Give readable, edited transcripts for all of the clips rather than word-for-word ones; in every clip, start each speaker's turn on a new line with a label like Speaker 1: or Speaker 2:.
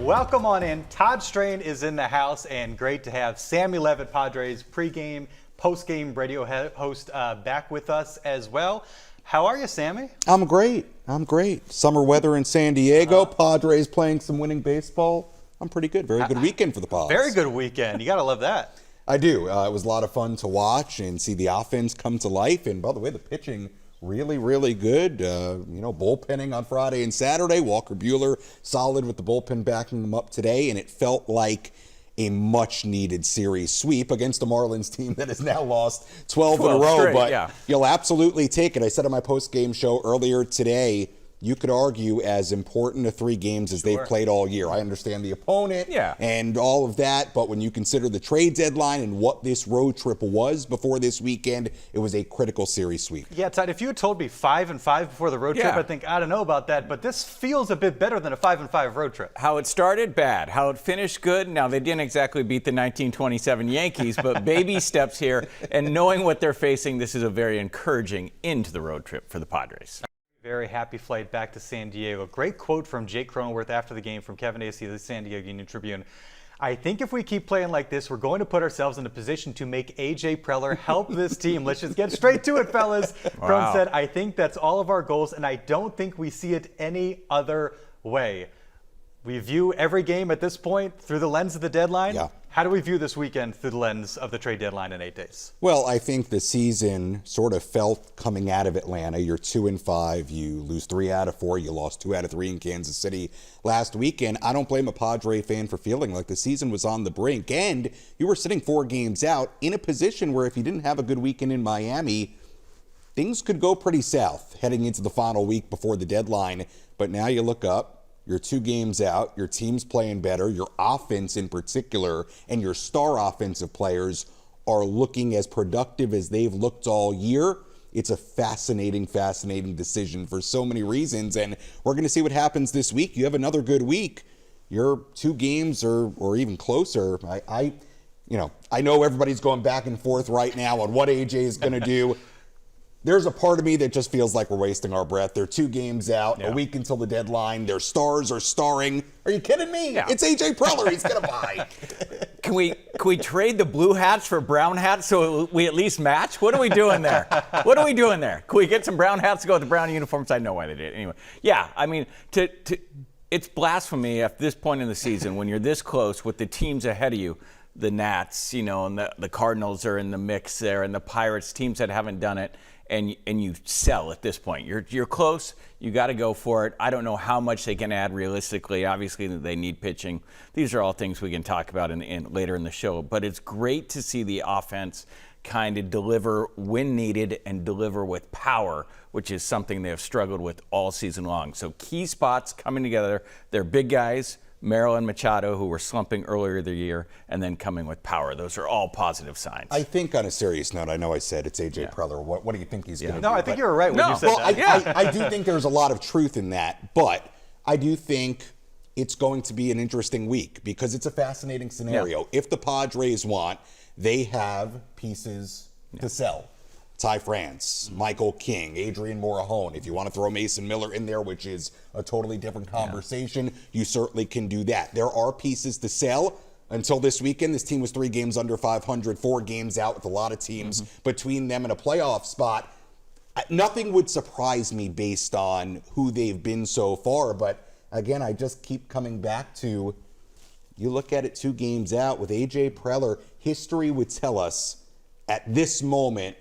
Speaker 1: Welcome on in. Todd Strain is in the house, and great to have Sammy Levitt, Padres pregame, postgame radio host, back with us as well. How are you, Sammy?
Speaker 2: I'm great. Summer weather in San Diego. Padres playing some winning baseball. I'm pretty good. Very good weekend for the Pods.
Speaker 1: Very good weekend. You got to love that.
Speaker 2: I do. It was a lot of fun to watch and see the offense come to life. And by the way, the pitching really, really good. Bullpenning on Friday and Saturday. Walker Buehler solid with the bullpen backing them up today. And it felt like a much-needed series sweep against the Marlins team that has now lost 12 in a row.
Speaker 3: Straight,
Speaker 2: but
Speaker 3: yeah.
Speaker 2: You'll absolutely take it. I said on my post-game show earlier today, you could argue as important a 3 games as they've played all year. I understand the opponent and all of that, but when you consider the trade deadline and what this road trip was before this weekend, it was a critical series sweep.
Speaker 1: Yeah, Todd, if you had told me 5-5 before the road trip, I think, I don't know about that, but this feels a bit better than a 5-5 road trip.
Speaker 3: How it started, bad. How it finished, good. Now, they didn't exactly beat the 1927 Yankees, but baby steps here. And knowing what they're facing, this is a very encouraging into the road trip for the Padres.
Speaker 1: Very happy flight back to San Diego. Great quote from Jake Cronenworth after the game from Kevin Acey of the San Diego Union Tribune. I think if we keep playing like this, we're going to put ourselves in a position to make A.J. Preller help this team. Let's just get straight to it, fellas.
Speaker 3: Wow.
Speaker 1: Cron said, I think that's all of our goals, and I don't think we see it any other way. We view every game at this point through the lens of the deadline.
Speaker 2: Yeah.
Speaker 1: How do we view this weekend through the lens of the trade deadline in 8 days?
Speaker 2: Well, I think the season sort of felt coming out of Atlanta. You're 2-5. You lose 3 out of 4. You lost 2 out of 3 in Kansas City last weekend. I don't blame a Padre fan for feeling like the season was on the brink. And you were sitting 4 games out in a position where if you didn't have a good weekend in Miami, things could go pretty south heading into the final week before the deadline. But now you look up. You're 2 games out, your team's playing better, your offense in particular, and your star offensive players are looking as productive as they've looked all year. It's a fascinating decision for so many reasons, and we're going to see what happens this week. You have another good week. You're 2 games or even closer. I know everybody's going back and forth right now on what AJ is going to do. There's a part of me that just feels like we're wasting our breath. They're 2 games out, a week until the deadline. Their stars are starring. Are you kidding me?
Speaker 3: Yeah.
Speaker 2: It's A.J. Preller. He's going to buy.
Speaker 3: Can we trade the blue hats for brown hats so we at least match? What are we doing there? What are we doing there? Can we get some brown hats to go with the brown uniforms? I know why they did. Anyway, yeah, I mean, it's blasphemy at this point in the season when you're this close with the teams ahead of you, the Nats, and the Cardinals are in the mix there, and the Pirates, teams that haven't done it. And you sell at this point. You're close. You got to go for it. I don't know how much they can add realistically. Obviously, they need pitching. These are all things we can talk about later in the show. But it's great to see the offense kind of deliver when needed and deliver with power, which is something they have struggled with all season long. So key spots coming together. They're big guys. Merrill and Machado, who were slumping earlier the year, and then coming with power. Those are all positive signs.
Speaker 2: I think on a serious note, I know I said it's A.J. Preller. What do you think he's going to do?
Speaker 1: No, I think you were right when you said that.
Speaker 2: I do think there's a lot of truth in that, but I do think it's going to be an interesting week because it's a fascinating scenario.
Speaker 3: Yeah.
Speaker 2: If the Padres want, they have pieces to sell. Ty France, Michael King, Adrian Morejon. If you want to throw Mason Miller in there, which is a totally different conversation, you certainly can do that. There are pieces to sell. Until this weekend, this team was 3 games under 500, 4 games out with a lot of teams between them and a playoff spot. Nothing would surprise me based on who they've been so far. But again, I just keep coming back to, you look at it 2 games out with A.J. Preller, history would tell us at this moment,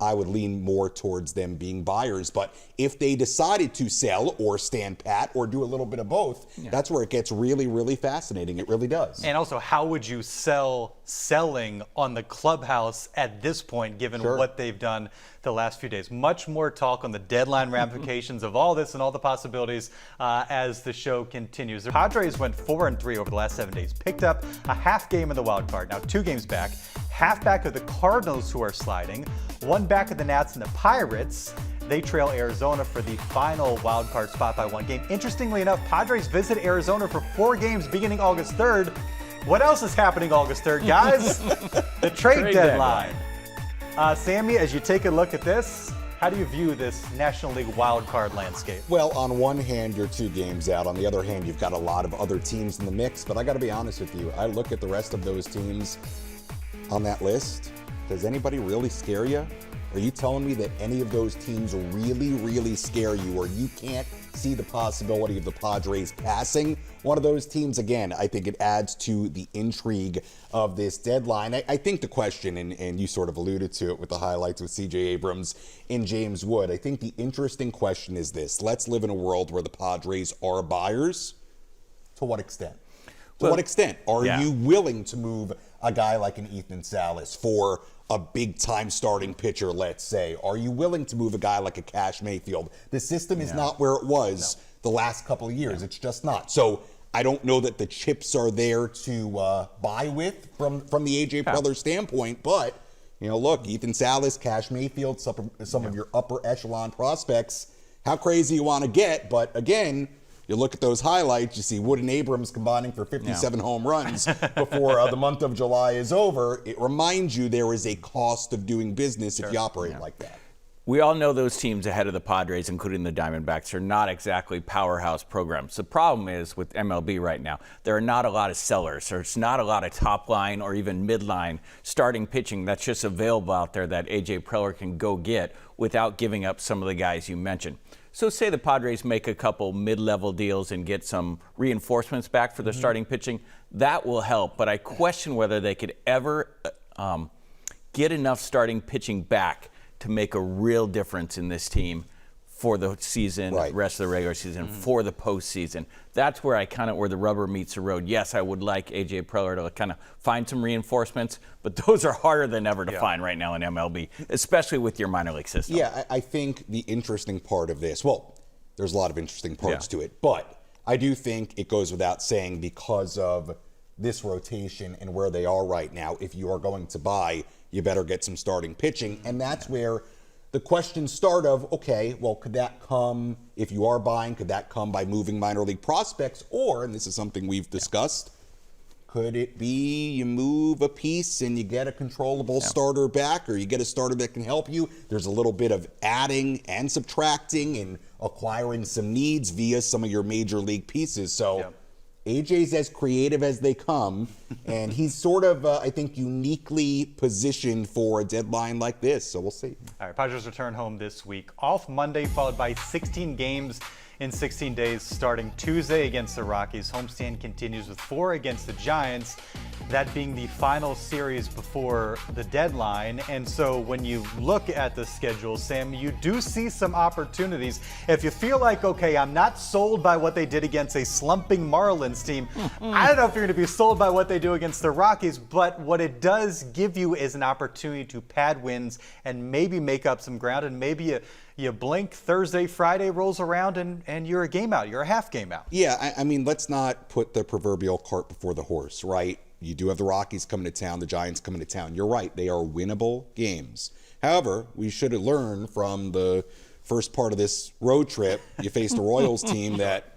Speaker 2: I would lean more towards them being buyers. But if they decided to sell or stand pat or do a little bit of both, that's where it gets really, really fascinating. It really does.
Speaker 1: And also, how would you sell selling on the clubhouse at this point, given what they've done the last few days? Much more talk on the deadline ramifications of all this and all the possibilities as the show continues. The Padres went 4-3 over the last 7 days, picked up a half game in the wild card. Now 2 games back, half back of the Cardinals, who are sliding, 1 back of the Nats and the Pirates. They trail Arizona for the final wild card spot by 1 game. Interestingly enough, Padres visit Arizona for 4 games beginning August 3rd. What else is happening August 3rd, guys? The trade deadline. Sammy, as you take a look at this, How do you view this National League wildcard landscape?
Speaker 2: Well, on one hand, you're 2 games out. On the other hand, you've got a lot of other teams in the mix. But I got to be honest with you. I look at the rest of those teams on that list. Does anybody really scare you? Are you telling me that any of those teams really, really scare you, or you can't see the possibility of the Padres passing one of those teams? Again, I think it adds to the intrigue of this deadline. I think the question, and you sort of alluded to it with the highlights with C.J. Abrams and James Wood, I think the interesting question is this. Let's live in a world where the Padres are buyers. To what extent? To what extent? Are you willing to move a guy like an Ethan Salas for a big-time starting pitcher, let's say? Are you willing to move a guy like a Cash Mayfield? The system is not where it was the last couple of years. It's just not. So I don't know that the chips are there to buy with from the A.J. Preller standpoint, but, you know, look, Ethan Salas, Cash Mayfield, some of your upper echelon prospects, how crazy you want to get, but again, you look at those highlights, you see Wood and Abrams combining for 57 home runs before the month of July is over. It reminds you there is a cost of doing business if you operate like that.
Speaker 3: We all know those teams ahead of the Padres, including the Diamondbacks, are not exactly powerhouse programs. The problem is with MLB right now, there are not a lot of sellers. There's not a lot of top line or even midline starting pitching that's just available out there that A.J. Preller can go get without giving up some of the guys you mentioned. So say the Padres make a couple mid-level deals and get some reinforcements back for their starting pitching. That will help, but I question whether they could ever get enough starting pitching back to make a real difference in this team for the season, rest of the regular season, for the postseason. That's where where the rubber meets the road. Yes, I would like A.J. Preller to kind of find some reinforcements, but those are harder than ever to find right now in MLB, especially with your minor league system.
Speaker 2: Yeah, I think the interesting part of this, well, there's a lot of interesting parts to it, but I do think it goes without saying, because of this rotation and where they are right now, if you are going to buy, you better get some starting pitching, and that's where the questions start of, okay, well, could that come, if you are buying, could that come by moving minor league prospects? Or, and this is something we've discussed, could it be you move a piece and you get a controllable starter back, or you get a starter that can help you? There's a little bit of adding and subtracting and acquiring some needs via some of your major league pieces. So AJ's as creative as they come, and he's sort of, I think, uniquely positioned for a deadline like this, so we'll see.
Speaker 1: All right, Padres return home this week. Off Monday, followed by 16 games in 16 days, starting Tuesday against the Rockies. Homestand continues with 4 against the Giants, that being the final series before the deadline. And so when you look at the schedule, Sam, you do see some opportunities. If you feel like, okay, I'm not sold by what they did against a slumping Marlins team, I don't know if you're going to be sold by what they do against the Rockies, but what it does give you is an opportunity to pad wins and maybe make up some ground, and maybe you blink, Thursday, Friday rolls around, and you're a game out. You're a half game out.
Speaker 2: Yeah, I mean, let's not put the proverbial cart before the horse, right? You do have the Rockies coming to town, the Giants coming to town. You're right, they are winnable games. However, we should have learned from the first part of this road trip, you faced a Royals team that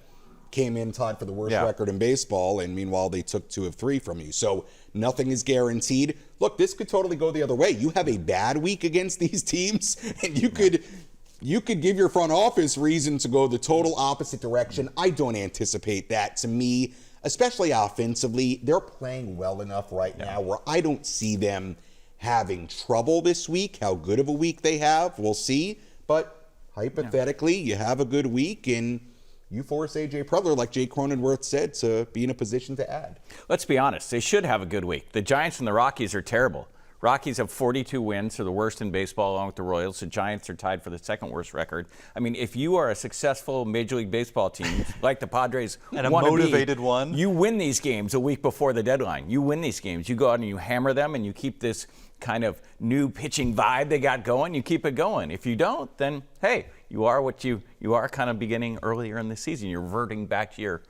Speaker 2: came in tied for the worst record in baseball, and meanwhile they took 2 of 3 from you. So nothing is guaranteed. Look, this could totally go the other way. You have a bad week against these teams, and you could give your front office reason to go the total opposite direction. I don't anticipate that. To me, especially offensively, they're playing well enough right now where I don't see them having trouble this week. How good of a week they have, we'll see. But hypothetically, you have a good week and you force A.J. Preller, like Jay Cronenworth said, to be in a position to add.
Speaker 3: Let's be honest. They should have a good week. The Giants and the Rockies are terrible. Rockies have 42 wins, they're the worst in baseball along with the Royals. The Giants are tied for the second worst record. I mean, if you are a successful Major League Baseball team, like the Padres
Speaker 1: and a motivated one,
Speaker 3: you win these games a week before the deadline. You win these games. You go out and you hammer them, and you keep this kind of new pitching vibe they got going. You keep it going. If you don't, then, hey, you are what you are kind of beginning earlier in the season. You're reverting back to your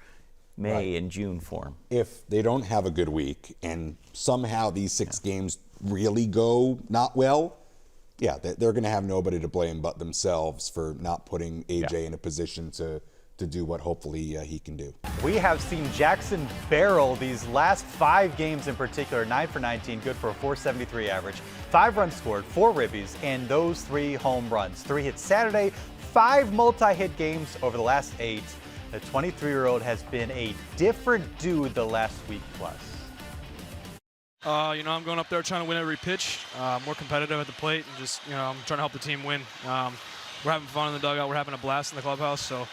Speaker 3: May and June form.
Speaker 2: If they don't have a good week and somehow these 6 games really go not well, they're going to have nobody to blame but themselves for not putting AJ in a position to to do what hopefully he can do.
Speaker 1: We have seen Jackson barrel these last 5 games in particular, 9 for 19, good for a 473 average, 5 runs scored, 4 ribbies, and those 3 home runs. 3 hits Saturday, 5 multi-hit games over the last 8. The 23-year-old has been a different dude the last week plus.
Speaker 4: I'm going up there trying to win every pitch, more competitive at the plate, and just, I'm trying to help the team win. We're having fun in the dugout. We're having a blast in the clubhouse, so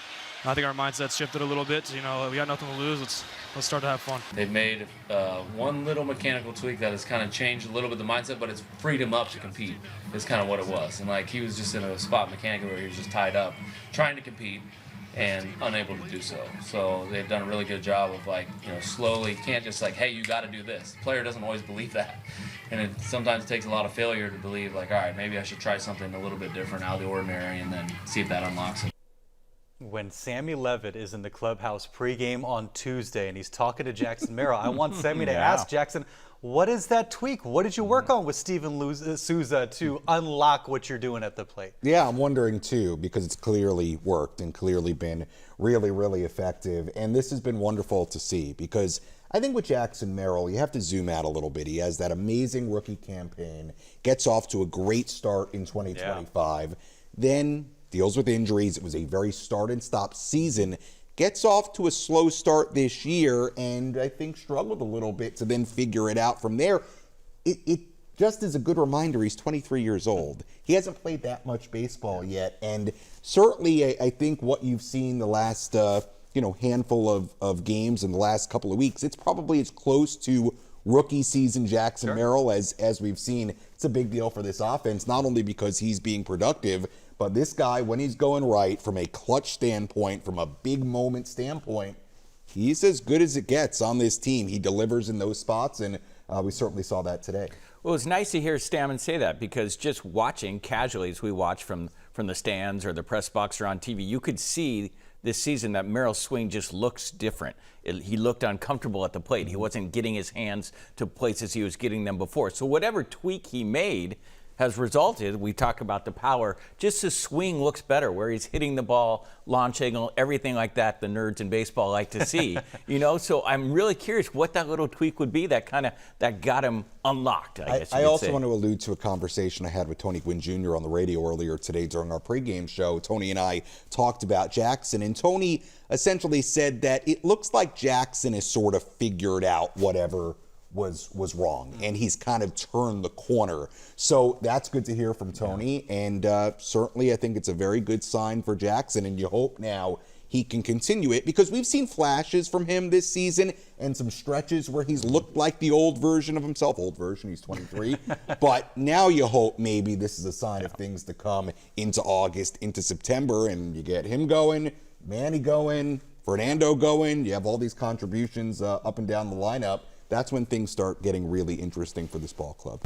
Speaker 4: I think our mindset's shifted a little bit. We got nothing to lose. Let's start to have fun.
Speaker 5: They've made one little mechanical tweak that has kind of changed a little bit the mindset, but it's freed him up to compete. Is kind of what it was. And he was just in a spot mechanically where he was just tied up, trying to compete and unable to do so. So they've done a really good job of slowly. Can't just hey, you got to do this. The player doesn't always believe that, and sometimes it takes a lot of failure to believe all right, maybe I should try something a little bit different, out of the ordinary, and then see if that unlocks it.
Speaker 1: When Sammy Levitt is in the clubhouse pregame on Tuesday and he's talking to Jackson Merrill, I want Sammy to ask Jackson, what is that tweak? What did you work on with Steven Souza to unlock what you're doing at the plate?
Speaker 2: Yeah, I'm wondering too, because it's clearly worked and clearly been really, really effective. And this has been wonderful to see, because I think with Jackson Merrill, you have to zoom out a little bit. He has that amazing rookie campaign, gets off to a great start in 2025, then deals with injuries. It was a very start and stop season. Gets off to a slow start this year, and I think struggled a little bit to then figure it out from there. It just is a good reminder, he's 23 years old. He hasn't played that much baseball yet, and certainly I think what you've seen the last handful of games in the last couple of weeks, it's probably as close to rookie season Jackson Merrill as we've seen. It's a big deal for this offense, not only because he's being productive, but this guy, when he's going right, from a clutch standpoint, from a big moment standpoint, he's as good as it gets on this team. He delivers in those spots, and we certainly saw that today.
Speaker 3: Well, it's nice to hear Stammen say that, because just watching casually as we watch from the stands or the press box or on TV, you could see this season that Merrill's swing just looks different. He looked uncomfortable at the plate. He wasn't getting his hands to places he was getting them before. So whatever tweak he made has resulted, we talk about the power, just his swing looks better, where he's hitting the ball, launch angle, everything like that the nerds in baseball like to see. So I'm really curious what that little tweak would be that got him unlocked, I guess you could say.
Speaker 2: I also want to allude to a conversation I had with Tony Gwynn Jr. on the radio earlier today during our pregame show. Tony and I talked about Jackson, and Tony essentially said that it looks like Jackson has sort of figured out whatever was wrong, and he's kind of turned the corner. So that's good to hear from Tony, and certainly I think it's a very good sign for Jackson, and you hope now he can continue it, because we've seen flashes from him this season and some stretches where he's looked like the old version of himself. Old version, he's 23. But now you hope maybe this is a sign of things to come into August, into September, and you get him going, Manny going, Fernando going, you have all these contributions up and down the lineup. That's when things start getting really interesting for this ball club.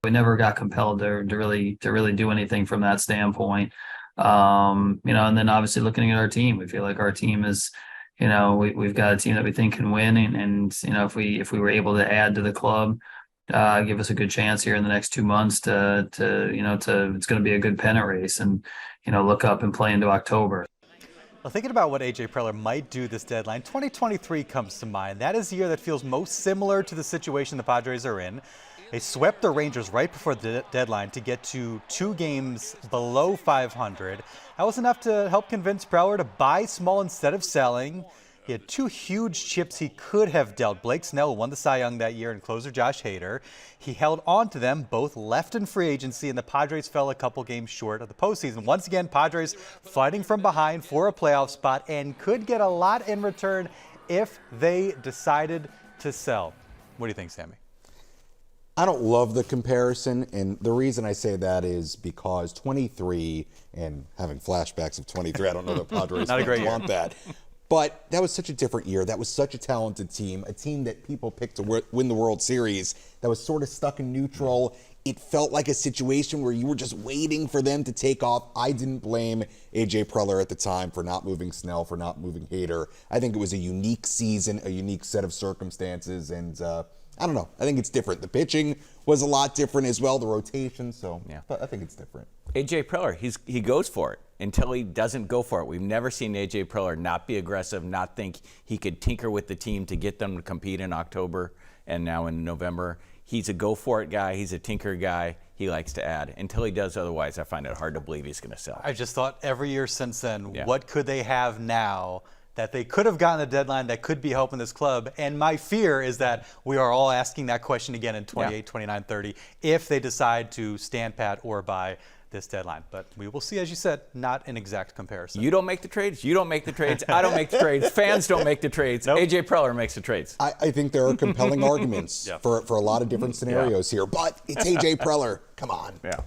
Speaker 6: We never got compelled to really do anything from that standpoint. And then obviously looking at our team, we feel like our team is, we've got a team that we think can win, and if we were able to add to the club, give us a good chance here in the next 2 months to it's going to be a good pennant race, and look up and play into October.
Speaker 1: Well, thinking about what A.J. Preller might do this deadline, 2023 comes to mind. That is the year that feels most similar to the situation the Padres are in. They swept the Rangers right before the deadline to get to 2 games below 500. That was enough to help convince Preller to buy small instead of selling. He had 2 huge chips he could have dealt. Blake Snell won the Cy Young that year, and closer Josh Hader. He held on to them. Both left in free agency, and the Padres fell a couple games short of the postseason. Once again, Padres fighting from behind for a playoff spot, and could get a lot in return if they decided to sell. What do you think, Sammy?
Speaker 2: I don't love the comparison, and the reason I say that is because 23, and having flashbacks of 23, I don't know that Padres want that. But that was such a different year. That was such a talented team, a team that people picked to win the World Series, that was sort of stuck in neutral. It felt like a situation where you were just waiting for them to take off. I didn't blame A.J. Preller at the time for not moving Snell, for not moving Hader. I think it was a unique season, a unique set of circumstances, and I don't know. I think it's different. The pitching was a lot different as well, the rotation. So
Speaker 3: Yeah.
Speaker 2: but I think it's different.
Speaker 3: AJ Preller, he goes for it until he doesn't go for it. We've never seen AJ Preller not be aggressive, not think he could tinker with the team to get them to compete in October and now in November. He's a go for it guy. He's a tinker guy. He likes to add. Until he does otherwise, I find it hard to believe he's going to sell.
Speaker 1: I just thought every year since then,
Speaker 3: Yeah.
Speaker 1: what could they have now that they could have gotten a deadline that could be helping this club? And my fear is that we are all asking that question again in 28, 29, 30, if they decide to stand pat or buy this deadline. But we will see, as you said, not an exact comparison.
Speaker 3: You don't make the trades. You don't make the trades. I don't make the trades. Fans don't make the trades.
Speaker 1: Nope.
Speaker 3: AJ Preller makes the trades.
Speaker 2: I think there are compelling arguments for a lot of different scenarios here, but it's AJ Preller. Come on.
Speaker 3: Yeah.